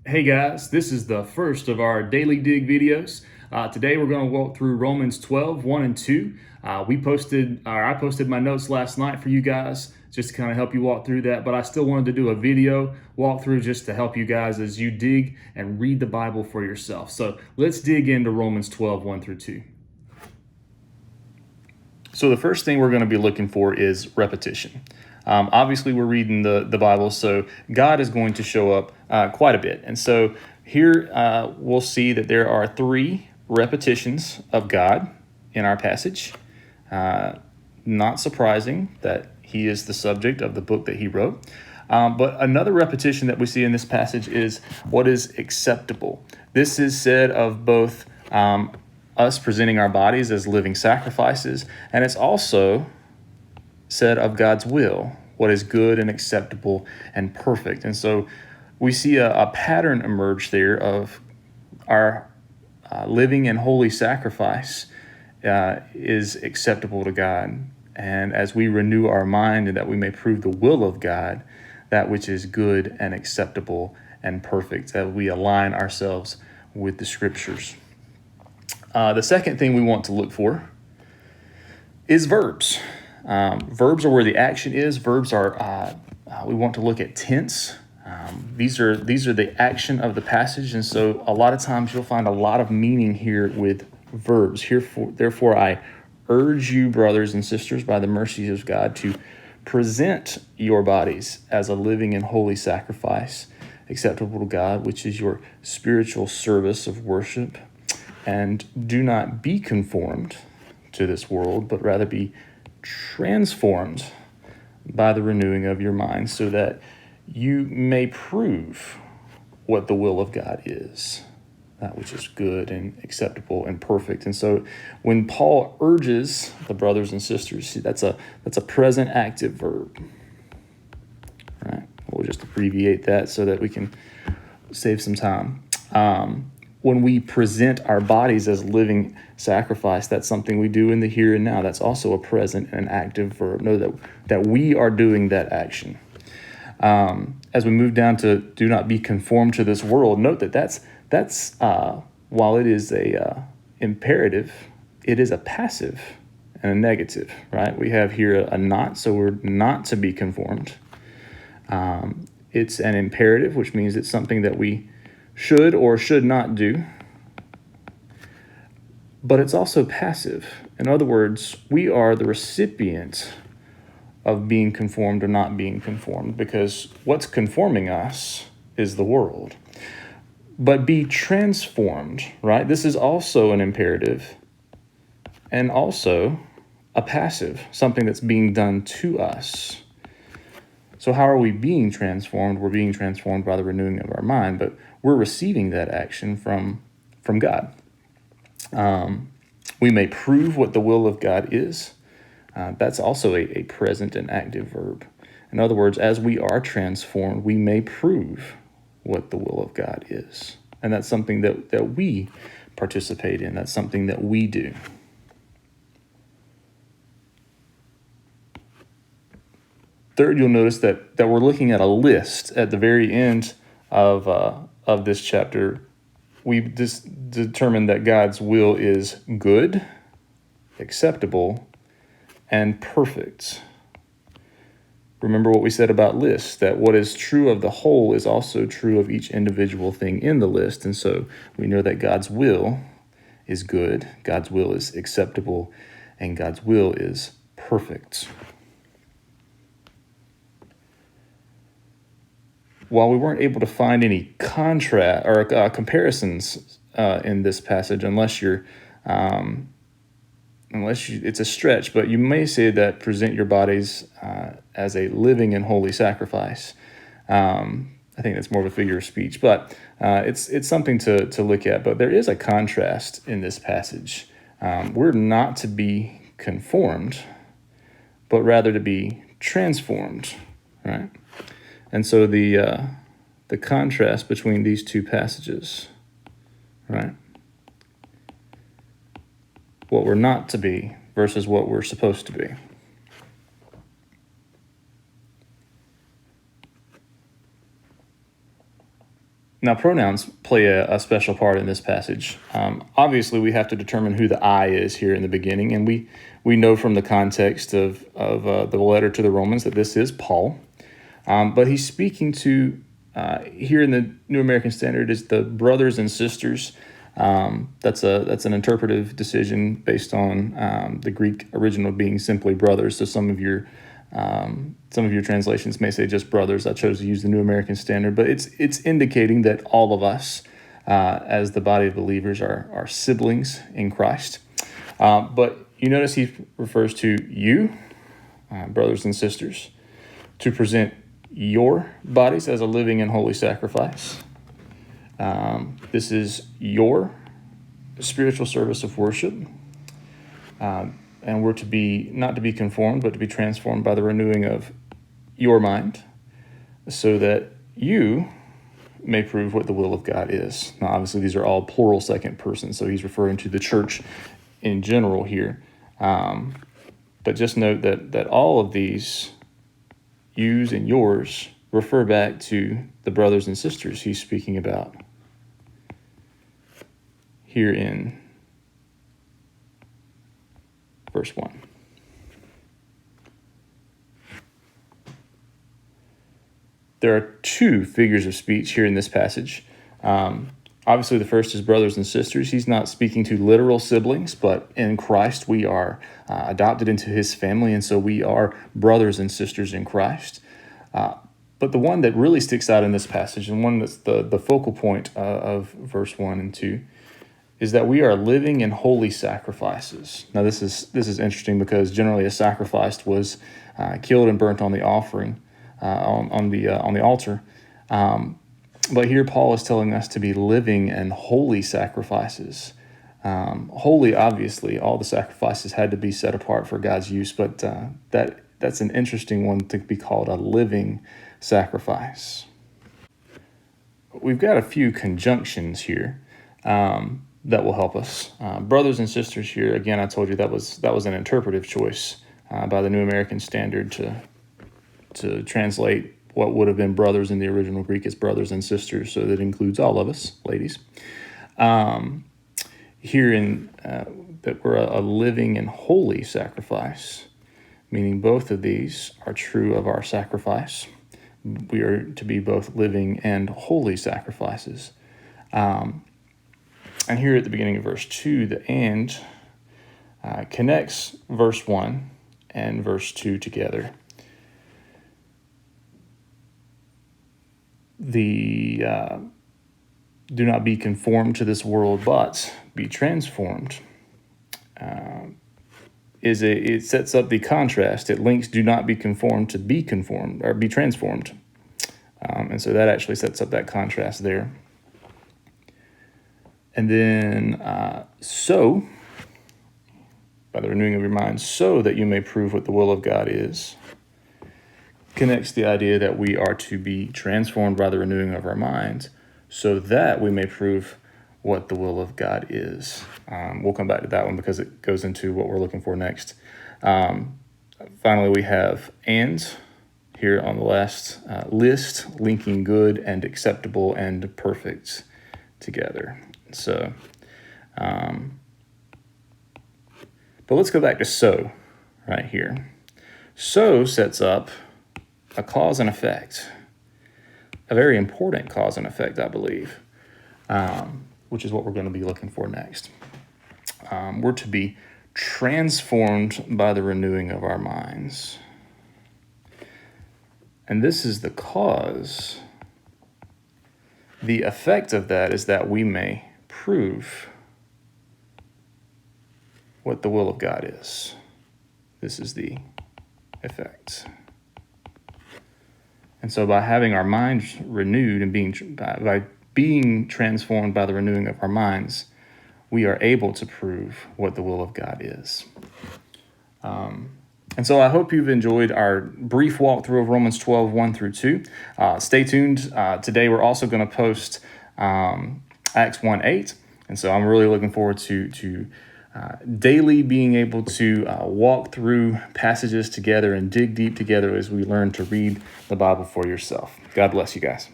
Hey guys, this is the first of our Daily Dig videos. Today we're going to walk through Romans 12, 1 and 2. I posted my notes last night for you guys just to kind of help you walk through that, but I still wanted to do a video walkthrough just to help you guys as you dig and read the Bible for yourself. So let's dig into Romans 12, 1 through 2. So the first thing we're going to be looking for is repetition. Obviously, we're reading the Bible, so God is going to show up quite a bit. And so here we'll see that there are 3 repetitions of God in our passage. Not surprising that he is the subject of the book that he wrote. But another repetition that we see in this passage is what is acceptable. This is said of both us presenting our bodies as living sacrifices, and it's also said of God's will, what is good and acceptable and perfect. And so we see a pattern emerge there of our living and holy sacrifice is acceptable to God. And as we renew our mind and that we may prove the will of God, that which is good and acceptable and perfect, that we align ourselves with the scriptures. The second thing we want to look for is verbs. Verbs are where the action is. Verbs are, we want to look at tense. These are the action of the passage. And so a lot of times you'll find a lot of meaning here with verbs. Therefore, I urge you, brothers and sisters, by the mercies of God, to present your bodies as a living and holy sacrifice, acceptable to God, which is your spiritual service of worship. And do not be conformed to this world, but rather be transformed by the renewing of your mind, so that you may prove what the will of God is, that which is good and acceptable and perfect. And so when Paul urges the brothers and sisters, see, that's a present active verb. All right, we'll just abbreviate that so that we can save some time. When we present our bodies as living sacrifice, that's something we do in the here and now. That's also a present and active verb. Know that we are doing that action. As we move down to do not be conformed to this world, note that's while it is a imperative, it is a passive and a negative, right? We have here a not, so we're not to be conformed. It's an imperative, which means it's something that we should or should not do. But it's also passive. In other words, we are the recipient of being conformed or not being conformed, because what's conforming us is the world. But be transformed, right? This is also an imperative and also a passive, something that's being done to us. So how are we being transformed? We're being transformed by the renewing of our mind, but we're receiving that action from God. We may prove what the will of God is. That's also a present and active verb. In other words, as we are transformed, we may prove what the will of God is. And that's something that we participate in. That's something that we do. Third, you'll notice that we're looking at a list at the very end of this chapter. We've just determined that God's will is good, acceptable, and perfect. Remember what we said about lists, that what is true of the whole is also true of each individual thing in the list. And so we know that God's will is good, God's will is acceptable, and God's will is perfect. While we weren't able to find any contrast or comparisons in this passage, unless it's a stretch, but you may say that present your bodies as a living and holy sacrifice. I think that's more of a figure of speech, but it's something to look at. But there is a contrast in this passage. We're not to be conformed, but rather to be transformed, right? And so the contrast between these two passages, right? What we're not to be versus what we're supposed to be. Now, pronouns play a special part in this passage. Obviously, we have to determine who the I is here in the beginning, and we know from the context of the letter to the Romans that this is Paul. But he's speaking to, here in the New American Standard, is the brothers and sisters. That's an interpretive decision based on the Greek original being simply brothers. So some of your translations may say just brothers. I chose to use the New American Standard, but it's indicating that all of us, as the body of believers, are siblings in Christ. But you notice he refers to you, brothers and sisters, to present your bodies as a living and holy sacrifice. This is your spiritual service of worship. And we're to be, not to be conformed, but to be transformed by the renewing of your mind, so that you may prove what the will of God is. Now, obviously, these are all plural second person, so he's referring to the church in general here. But just note that all of these yous and yours refer back to the brothers and sisters he's speaking about here in verse 1. There are two figures of speech here in this passage. Obviously, the first is brothers and sisters. He's not speaking to literal siblings, but in Christ we are adopted into his family, and so we are brothers and sisters in Christ. But the one that really sticks out in this passage, and one that's the focal point of verse 1 and 2, is that we are living in holy sacrifices. Now, this is interesting because generally a sacrifice was killed and burnt on the offering, on the altar. But here Paul is telling us to be living in holy sacrifices. Holy, obviously, all the sacrifices had to be set apart for God's use, but that's an interesting one to be called a living sacrifice. We've got a few conjunctions here that will help us. Brothers and sisters here, again, I told you that was an interpretive choice by the New American Standard to translate what would have been brothers in the original Greek as brothers and sisters, so that includes all of us, ladies. Here in that we're a living and holy sacrifice, meaning both of these are true of our sacrifice. We are to be both living and holy sacrifices. And here at the beginning of verse 2, the and connects verse 1 and verse 2 together. The do not be conformed to this world, but be transformed. It sets up the contrast. It links do not be conformed to be conformed or be transformed. And so that actually sets up that contrast there. And then, so, by the renewing of your mind, so that you may prove what the will of God is, connects the idea that we are to be transformed by the renewing of our minds, so that we may prove what the will of God is. We'll come back to that one because it goes into what we're looking for next. Finally, we have and here on the last list, linking good and acceptable and perfect together. So, but let's go back to so right here. So sets up a cause and effect, a very important cause and effect, I believe, which is what we're going to be looking for next. We're to be transformed by the renewing of our minds. And this is the cause. The effect of that is that we may prove what the will of God is. This is the effect. And so by having our minds renewed and by being transformed by the renewing of our minds, we are able to prove what the will of God is. And so I hope you've enjoyed our brief walkthrough of Romans 12, 1 through 2. Stay tuned. Today we're also going to post Acts 1, 8. And so I'm really looking forward to daily being able to walk through passages together and dig deep together as we learn to read the Bible for yourself. God bless you guys.